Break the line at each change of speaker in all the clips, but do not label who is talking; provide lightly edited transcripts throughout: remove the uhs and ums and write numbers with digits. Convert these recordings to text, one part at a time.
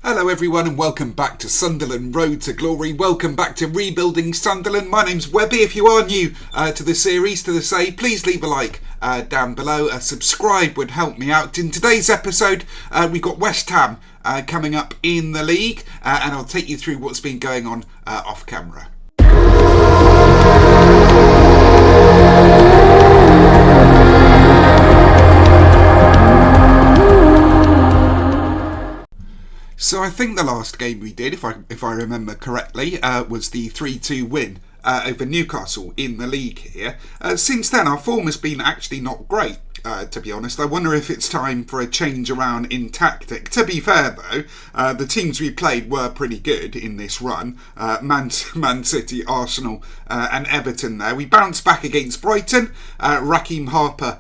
Hello everyone and welcome back to Sunderland Road to Glory. Welcome back to Rebuilding Sunderland. My name's Webby. If you are new to the series, to the save, please leave a like down below. A subscribe would help me out. In today's episode, we've got West Ham coming up in the league and I'll take you through what's been going on off camera. So I think the last game we did, if I remember correctly, was the 3-2 win over Newcastle in the league here. Since then, our form has been actually not great, to be honest. I wonder if it's time for a change around in tactic. To be fair, though, the teams we played were pretty good in this run. Man City, Arsenal and Everton there. We bounced back against Brighton. Raheem Harper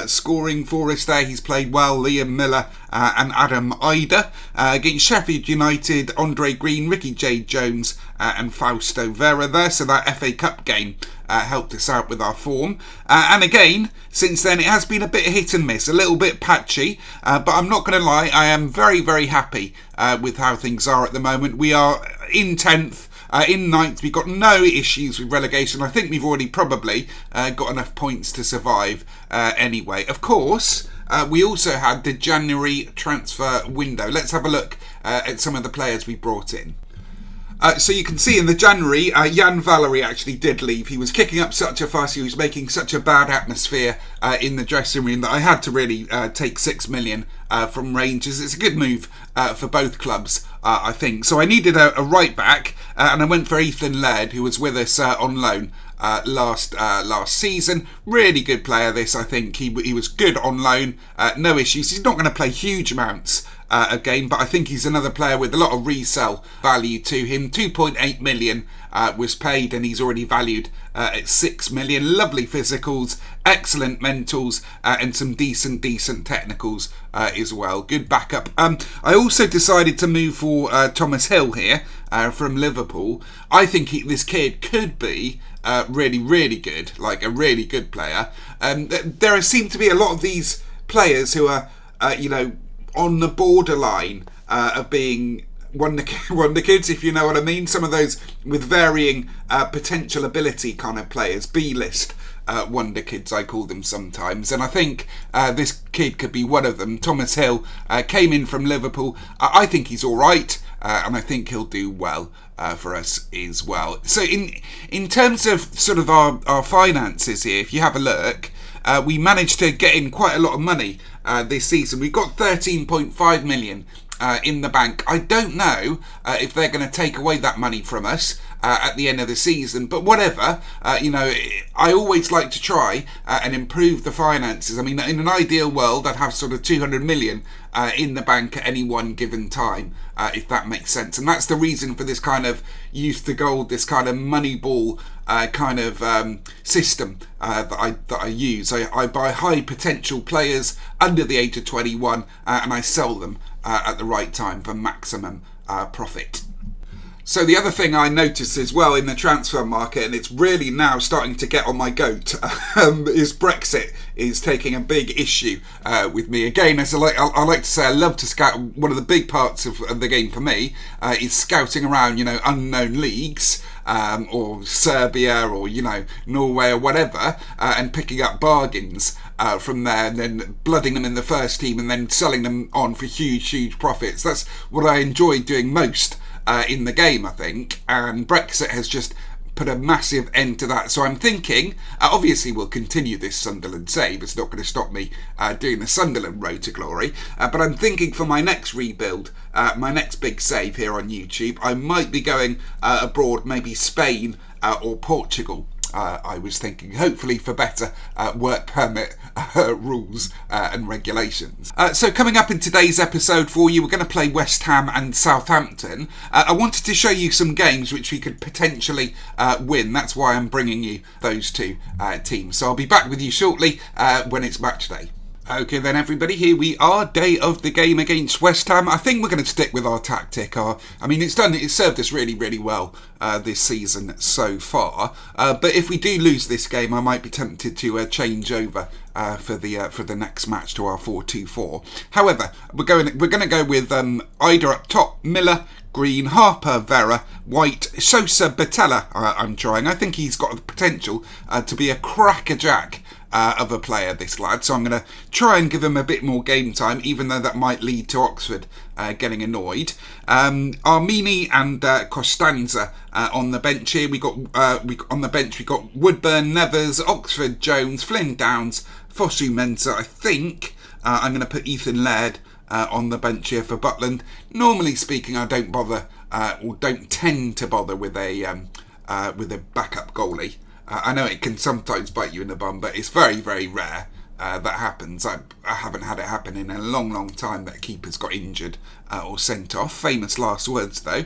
scoring for us there. He's played well. Liam Miller and Adam Ida. Against Sheffield United, Andre Green, Ricky J. Jones and Fausto Vera there. So that FA Cup game helped us out with our form. And again, since then, it has been a bit hit and miss, a little bit patchy. But I'm not going to lie, I am very, very happy with how things are at the moment. We are in 10th. In 9th, we've got no issues with relegation. I think we've already probably got enough points to survive anyway. Of course, we also had the January transfer window. Let's have a look at some of the players we brought in. So you can see in the January, Jan Valery actually did leave. He was kicking up such a fuss. He was making such a bad atmosphere in the dressing room that I had to really take 6 million from Rangers. It's a good move for both clubs, I think. So I needed a right back, and I went for Ethan Laird, who was with us on loan last season. Really good player, this, I think. He was good on loan, no issues. He's not going to play huge amounts a game, but I think he's another player with a lot of resale value to him. 2.8 million was paid, and he's already valued at 6 million. Lovely physicals, excellent mentals, and some decent technicals as well. Good backup. I also decided to move for Thomas Hill here from Liverpool. I think this kid could be really good, like a really good player. There seem to be a lot of these players who are, on the borderline of being wonder kids, if you know what I mean. Some of those with varying potential ability kind of players, B-list wonder kids, I call them sometimes. And I think this kid could be one of them. Thomas Hill came in from Liverpool. I think he's all right, and I think he'll do well for us as well. So in terms of sort of our finances here, if you have a look, we managed to get in quite a lot of money this season. We've got 13.5 million in the bank. I don't know if they're going to take away that money from us at the end of the season, but whatever. I always like to try and improve the finances. I mean, in an ideal world, I'd have sort of 200 million in the bank at any one given time, if that makes sense. And that's the reason for this kind of youth to gold, this kind of money ball kind of system that I use. I buy high potential players under the age of 21 and I sell them at the right time for maximum profit. So the other thing I noticed as well in the transfer market, and it's really now starting to get on my goat, is Brexit is taking a big issue with me. Again, as I like to say, I love to scout. One of the big parts of the game for me is scouting around, unknown leagues, or Serbia or, Norway or whatever, and picking up bargains from there and then blooding them in the first team and then selling them on for huge profits. That's what I enjoy doing most in the game, I think, and Brexit has just put a massive end to that. So I'm thinking, obviously we'll continue this Sunderland save, it's not going to stop me doing the Sunderland Road to Glory, but I'm thinking for my next rebuild, my next big save here on YouTube, I might be going abroad, maybe Spain or Portugal. I was thinking, hopefully for better work permit rules and regulations. So coming up in today's episode for you, we're going to play West Ham and Southampton. I wanted to show you some games which we could potentially win. That's why I'm bringing you those two teams. So I'll be back with you shortly when it's match day. Okay then everybody, here we are, day of the game against West Ham. I think we're going to stick with our tactic. It's served us really, really well this season so far. But if we do lose this game, I might be tempted to change over for the next match to our 4-2-4. However, we're going to go with Ida up top, Miller, Green, Harper, Vera, White, Sosa, Batella. I'm trying. I think he's got the potential to be a crackerjack of a player, this lad. So I'm going to try and give him a bit more game time, even though that might lead to Oxford getting annoyed. Armini and Costanza on the bench here. We got Woodburn, Nevers, Oxford, Jones, Flynn, Downs, Fosu, Mensah. I think I'm going to put Ethan Laird on the bench here for Butland. Normally speaking, I don't bother or don't tend to bother with a backup goalie. I know it can sometimes bite you in the bum, but it's very, very rare that happens. I haven't had it happen in a long, long time that keepers got injured or sent off. Famous last words, though.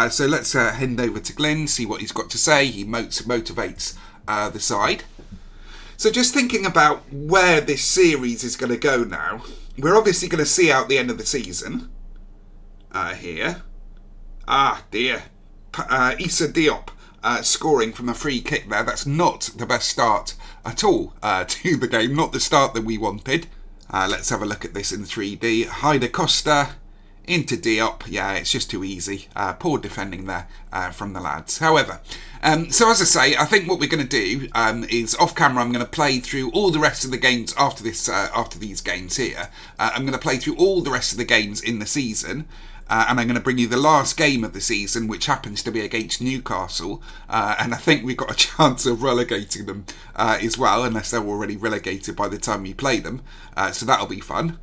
So let's hand over to Glenn, see what he's got to say. He motivates the side. So just thinking about where this series is going to go now, we're obviously going to see out the end of the season here. Ah, dear. Issa Diop. Scoring from a free kick there. That's not the best start at all to the game. Not the start that we wanted. Let's have a look at this in 3D. Haida Costa into Diop. Yeah, it's just too easy. Poor defending there from the lads. However, so as I say, I think what we're going to do is off camera. I'm going to play through all the rest of the games after these games here. I'm going to play through all the rest of the games in the season. And I'm going to bring you the last game of the season, which happens to be against Newcastle. And I think we've got a chance of relegating them as well, unless they're already relegated by the time we play them. So that'll be fun.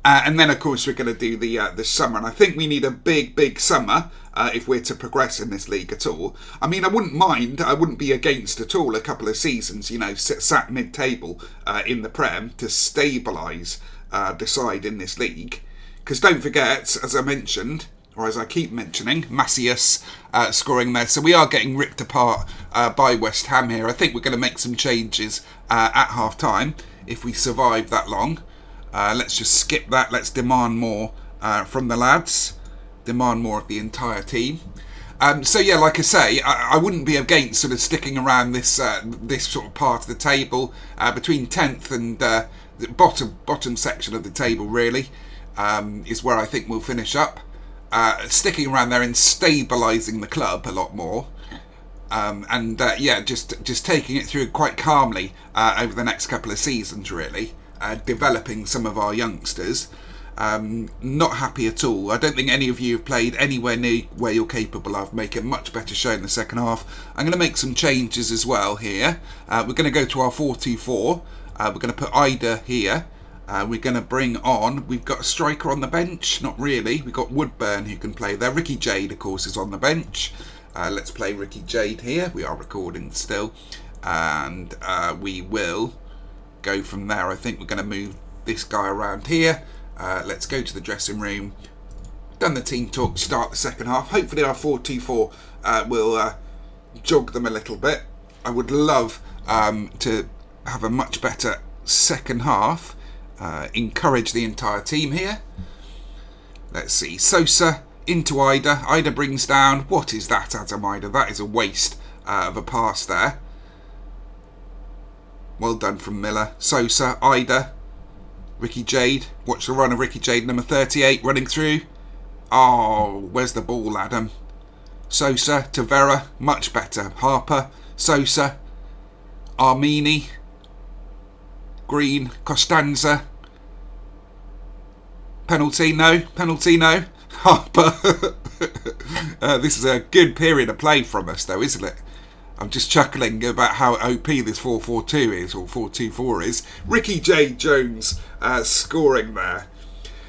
And then, of course, we're going to do the summer. And I think we need a big, big summer if we're to progress in this league at all. I mean, I wouldn't mind. I wouldn't be against at all a couple of seasons, sat mid-table in the Prem to stabilise the side in this league. Because don't forget, as I mentioned, or as I keep mentioning, Macias scoring there. So we are getting ripped apart by West Ham here. I think we're going to make some changes at half-time if we survive that long. Let's just skip that. Let's demand more from the lads. Demand more of the entire team. So yeah, like I say, I wouldn't be against sort of sticking around this sort of part of the table between 10th and the bottom section of the table, really. Is where I think we'll finish up. Sticking around there and stabilising the club a lot more. Just taking it through quite calmly over the next couple of seasons, really. Developing some of our youngsters. Not happy at all. I don't think any of you have played anywhere near where you're capable of. Make a much better show in the second half. I'm going to make some changes as well here. We're going to go to our 4-2-4. We're going to put Ida here. We're going to bring on, we've got a striker on the bench, not really, we've got Woodburn who can play there. Ricky Jade, of course, is on the bench. Let's play Ricky Jade here, we are recording still, and we will go from there. I think we're going to move this guy around here. Let's go to the dressing room, done the team talk, start the second half. Hopefully our 4-2-4 will jog them a little bit. I would love to have a much better second half. Encourage the entire team here. Let's see. Sosa into Ida. Ida brings down. What is that, Adam Ida? That is a waste of a pass there. Well done from Miller. Sosa, Ida, Ricky Jade. Watch the run of Ricky Jade, number 38, running through. Oh, where's the ball, Adam? Sosa to Vera. Much better. Harper, Sosa, Armini, Green, Costanza. Penalty, no. Penalty, no. Harper. This is a good period of play from us, though, isn't it? I'm just chuckling about how OP this 4-4-2 is, or 4-2-4 is. Ricky J. Jones scoring there.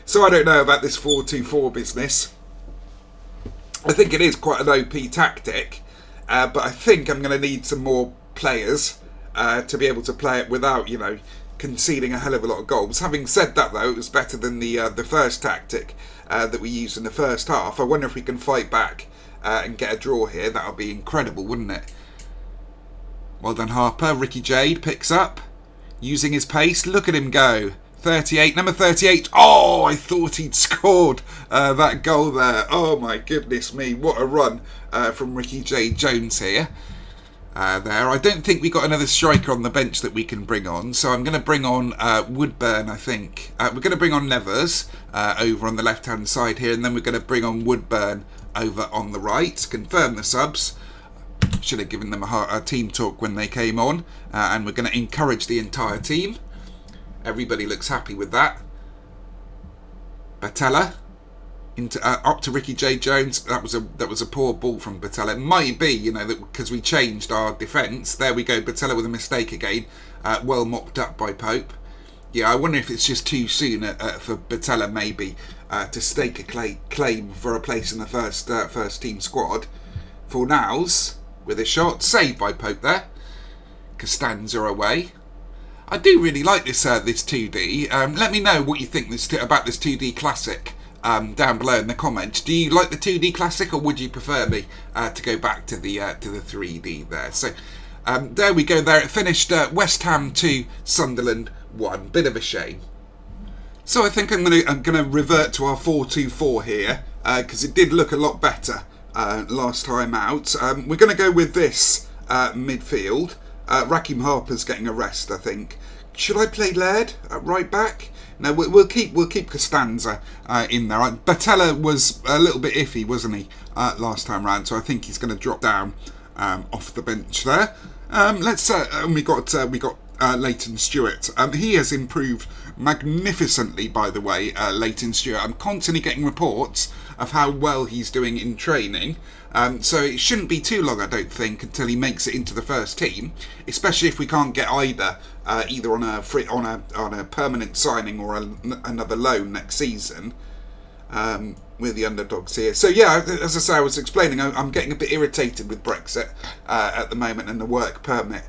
So I don't know about this 4-2-4 business. I think it is quite an OP tactic, but I think I'm going to need some more players to be able to play it without, conceding a hell of a lot of goals. Having said that, though, it was better than the first tactic that we used in the first half. I wonder if we can fight back and get a draw here. That would be incredible, wouldn't it? Well done, Harper. Ricky Jade picks up, using his pace. Look at him go. 38, number 38. Oh, I thought he'd scored that goal there. Oh my goodness me, what a run from Ricky J. Jones here. There, I don't think we got another striker on the bench that we can bring on, so I'm going to bring on Woodburn, I think. We're going to bring on Nevers over on the left-hand side here, and then we're going to bring on Woodburn over on the right. Confirm the subs. Should have given them a team talk when they came on, and we're going to encourage the entire team. Everybody looks happy with that. Batella up to Ricky J. Jones. That was a poor ball from Batella. It might be, you know, that because we changed our defence. There we go. Batella with a mistake again. Well mopped up by Pope. Yeah, I wonder if it's just too soon for Batella maybe to stake a claim for a place in the first team squad. Fornals with a shot saved by Pope there. Costanza away. I do really like this 2D. Let me know what you think about this 2D classic down below in the comments. Do you like the 2D classic, or would you prefer me to go back to the 3D there? So there we go. There it finished. West Ham 2, Sunderland 1. Bit of a shame. So I think I'm gonna revert to our 4-2-4 here because it did look a lot better last time out. We're gonna go with this midfield. Raheem Harper's getting a rest, I think. Should I play Laird at right back? No, we'll keep Costanza in there. Batella was a little bit iffy, wasn't he, last time round? So I think he's going to drop down off the bench there. We got Leighton Stewart. He has improved magnificently, by the way. Leighton Stewart. I'm constantly getting reports of how well he's doing in training. So it shouldn't be too long, I don't think, until he makes it into the first team. Especially if we can't get either on a permanent signing or another loan next season. We're the underdogs here. So yeah, as I say, I was explaining, I'm getting a bit irritated with Brexit at the moment and the work permit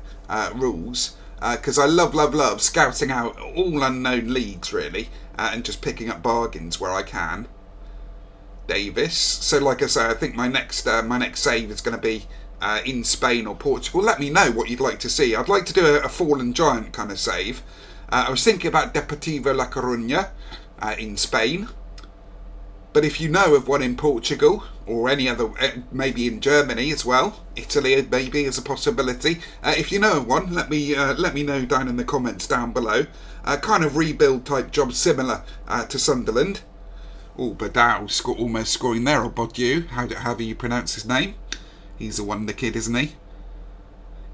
rules. Because I love scouting out all unknown leagues, really, and just picking up bargains where I can. Davis. So like I say, I think my next save is going to be in Spain or Portugal. Let me know what you'd like to see. I'd like to do a fallen giant kind of save. I was thinking about Deportivo La Coruña in Spain. But if you know of one in Portugal or any other, maybe in Germany as well, Italy maybe is a possibility. If you know of one, let me know down in the comments down below. Kind of rebuild type job similar to Sunderland. Oh, Badao almost scoring there, or Bodieu, however you pronounce his name. He's a wonder kid, isn't he?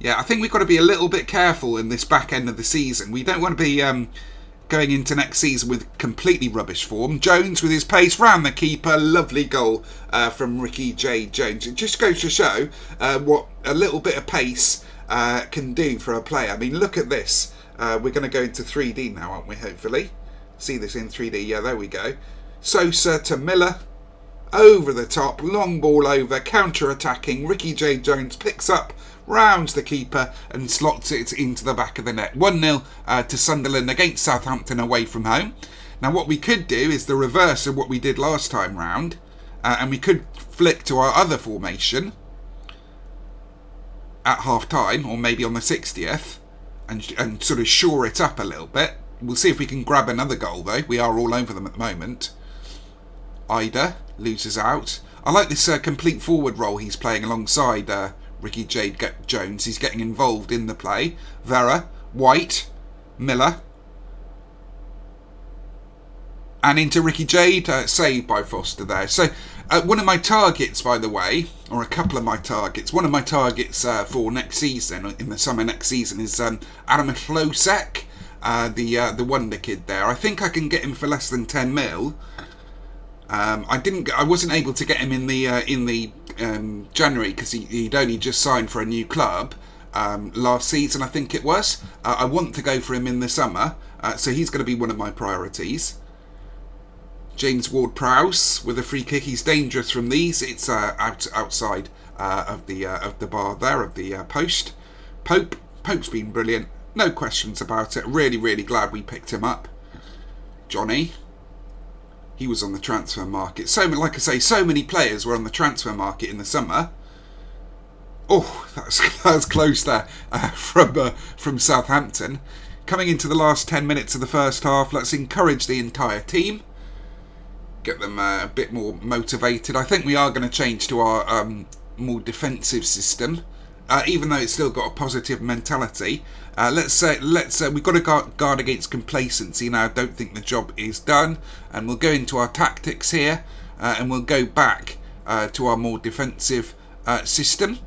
Yeah, I think we've got to be a little bit careful in this back end of the season. We don't want to be going into next season with completely rubbish form. Jones with his pace round the keeper. Lovely goal from Ricky J. Jones. It just goes to show what a little bit of pace can do for a player. I mean, look at this. We're going to go into 3D now, aren't we, hopefully? See this in 3D. Yeah, there we go. Sosa to Miller, over the top, long ball over, counter-attacking. Ricky J. Jones picks up, rounds the keeper and slots it into the back of the net. 1-0 to Sunderland against Southampton away from home. Now what we could do is the reverse of what we did last time round, and we could flick to our other formation at half-time, or maybe on the 60th, and sort of shore it up a little bit. We'll see if we can grab another goal though. We are all over them at the moment. Ida loses out. I like this complete forward role he's playing alongside Ricky J. Jones. He's getting involved in the play. Vera, White, Miller. And into Ricky Jade, saved by Foster there. So one of my targets, by the way, or a couple of my targets, one of my targets for next season, in the summer next season, is Adam Hlosek, the wonder kid there. I think I can get him for less than 10 mil. I wasn't able to get him in the January because he'd only just signed for a new club last season, I think it was. I want to go for him in the summer, so he's going to be one of my priorities. James Ward-Prowse with a free kick. He's dangerous from these. It's outside of the bar there, of the post. Pope's been brilliant. No questions about it. Really, really glad we picked him up. Johnny. He was on the transfer market. So, like I say, so many players were on the transfer market in the summer. Oh, that was close there from Southampton. coming into the last 10 minutes of the first half, let's encourage the entire team. Get them a bit more motivated. I think we are going to change to our more defensive system, even though it's still got a positive mentality. Let's we've got to guard against complacency now. I don't think the job is done, and we'll go into our tactics here, and we'll go back to our more defensive system.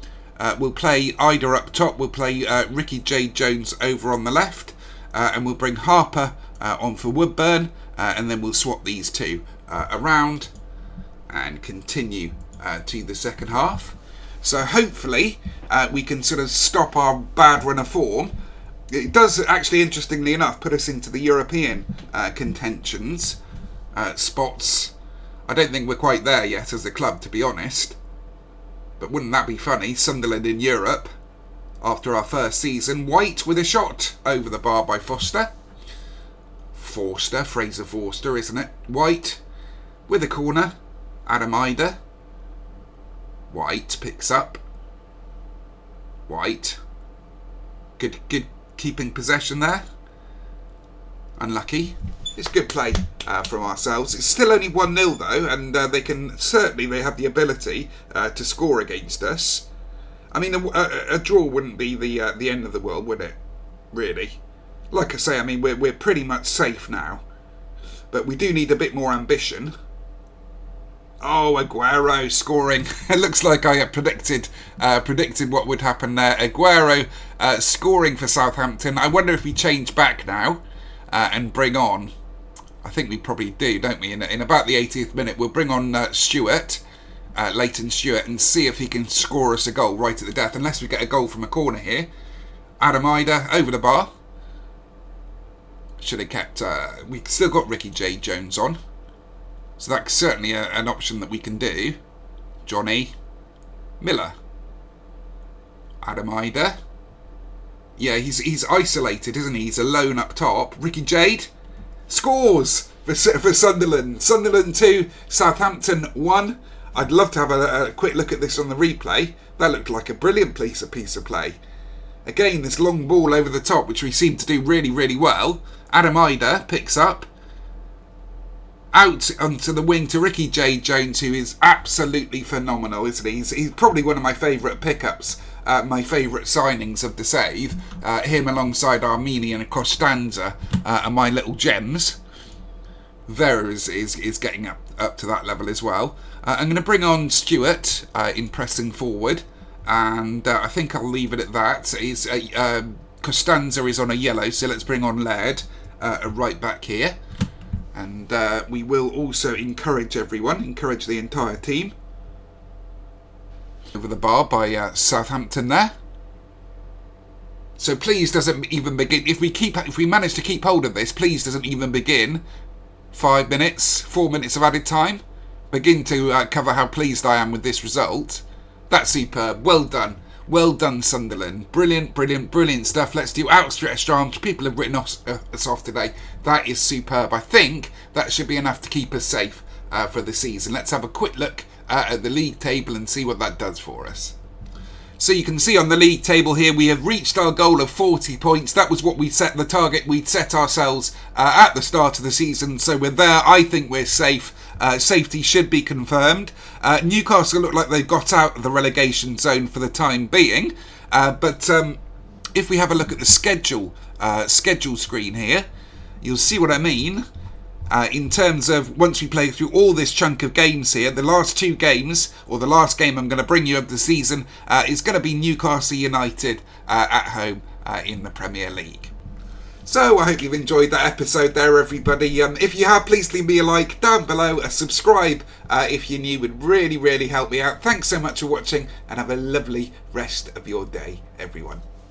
We'll play Ida up top. We'll play Ricky J. Jones over on the left, and we'll bring Harper on for Woodburn, and then we'll swap these two around and continue to the second half. So hopefully we can sort of stop our bad run of form. It does actually, interestingly enough, put us into the European contentions spots. I don't think we're quite there yet as a club, to be honest. But wouldn't that be funny? Sunderland in Europe after our first season. White with a shot over the bar by Fraser Forster, isn't it? White with a corner. Adam Ida. White picks up. White. Good keeping possession there. Unlucky. It's good play from ourselves. It's still only 1-0 though, and they have the ability to score against us. I mean, a draw wouldn't be the end of the world, would it? Really. Like I say, I mean, we're pretty much safe now, but we do need a bit more ambition. Oh, Aguero scoring. It looks like I predicted what would happen there. Aguero scoring for Southampton. I wonder if we change back now and bring on... I think we probably do, don't we? In about the 80th minute, we'll bring on Leighton Stewart, and see if he can score us a goal right at the death, unless we get a goal from a corner here. Adam Ida over the bar. Should have kept... we still got Ricky J. Jones on. So that's certainly an option that we can do. Johnny Miller. Adam Ida. Yeah, he's isolated, isn't he? He's alone up top. Ricky Jade scores for Sunderland. Sunderland 2, Southampton 1. I'd love to have a quick look at this on the replay. That looked like a brilliant piece of play. Again, this long ball over the top, which we seem to do really, really well. Adam Ida picks up. Out onto the wing to Ricky J. Jones, who is absolutely phenomenal, isn't he? He's probably one of my favourite pickups, my favourite signings of the save. Him alongside Armenian and Costanza are my little gems. Vera is getting up to that level as well. I'm going to bring on Stewart in pressing forward, and I think I'll leave it at that. Costanza is on a yellow, so let's bring on Laird right back here. And we will also encourage the entire team. Over the bar by Southampton there. So please doesn't even begin. If we manage to keep hold of this, please doesn't even begin. 4 minutes of added time. Begin to cover how pleased I am with this result. That's superb. Well done, Sunderland. Brilliant stuff. Let's do outstretched arms. People have written us off today. That is superb. I think that should be enough to keep us safe for the season. Let's have a quick look at the league table and see what that does for us. So you can see on the league table here, we have reached our goal of 40 points. That was what the target we'd set ourselves at the start of the season. So we're there. I think we're safe. Safety should be confirmed. Newcastle look like they've got out of the relegation zone for the time being. But if we have a look at the schedule screen here, you'll see what I mean. In terms of once we play through all this chunk of games here, the last 2 games, or the last game I'm going to bring you of the season, is going to be Newcastle United at home in the Premier League. So I hope you've enjoyed that episode there, everybody. If you have, please leave me a like down below, a subscribe if you're new, would really, really help me out. Thanks so much for watching, and have a lovely rest of your day, everyone.